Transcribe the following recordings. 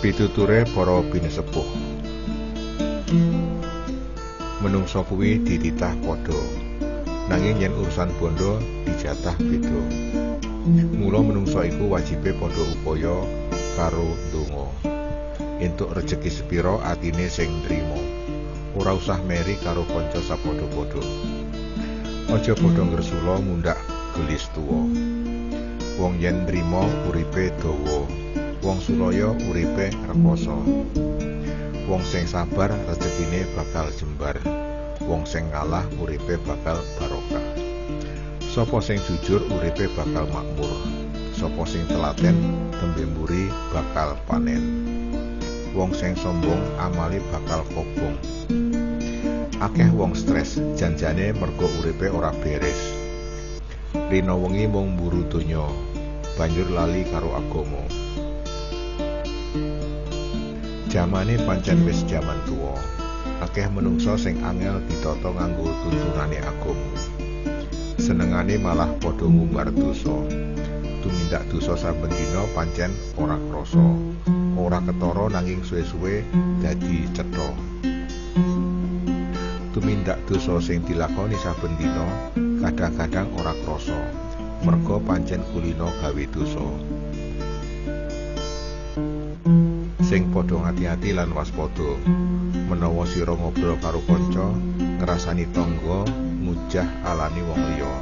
Pituture para binesepuh. Menungsa kuwi dititah padha, nanging yen urusan bondo dijatah beda. Mula menungsa iku wajibe padha upaya karo ndonga. Entuk rejeki sepira atine sing nrimo. Ora usah meri karo kanca sapadha-padha. Aja padha ngresula mundhak gelis tuwa. Wong yen nrimo uripe dawa. Wong sulaya uripe rekoso. Wong sing sabar rezekine bakal jembar. Wong sing ngalah uripe bakal barokah. Sapa sing jujur uripe bakal makmur. Sapa sing telaten tembe mburi bakal panen. Wong sing sombong amale bakal kobong. Akeh wong stres janjane mergo uripe ora beres. Rina wengi mung mburu donya, banjur lali karo agama. Jamane pancen wis jaman tuwa. Akeh menungsa sing angel ditata nganggo tuntunane agama. Senengane malah padha ngumbar dosa. Tumindak dosa saben dina pancen ora krasa. Ora ketara nanging suwe-suwe dadi cetha. Tumindak dosa sing dilakoni saben dina kadang-kadang ora krasa. Merga pancen kulina gawe dosa. Sing padha ngati-ati lan waspada menawa sira ngobrol karo kanca ngrasani tangga mujah alani wong liya.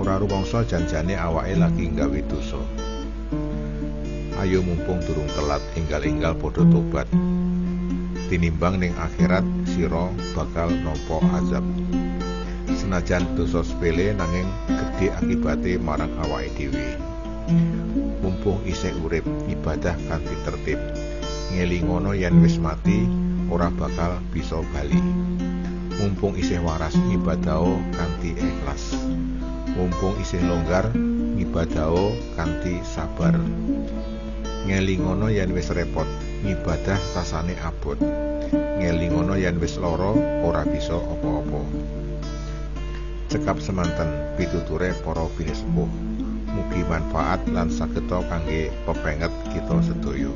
Ora rumangsa janjane awake lagi gawe dosa. Ayo mumpung durung telat enggal-enggal padha tobat. Tinimbang ning akhirat sira bakal nampa azab. Senajan dosa sepele nanging gedhe akibate marang awake dhewe. Mumpung isih urip ibadah kanthi tertib. Ngelingono yen wis mati ora bakal bisa bali. Mumpung isih waras ngibadaho kanthi ikhlas. Mumpung isih longgar ngibadaho kanthi sabar. Ngelingono yen wis repot ngibadah rasane abot. Ngelingono yen wis lara ora bisa apa-apa. Cekap semanten pituture para binesepuh. Mugi manfaat lan sageta kangge pepenget kita sedaya.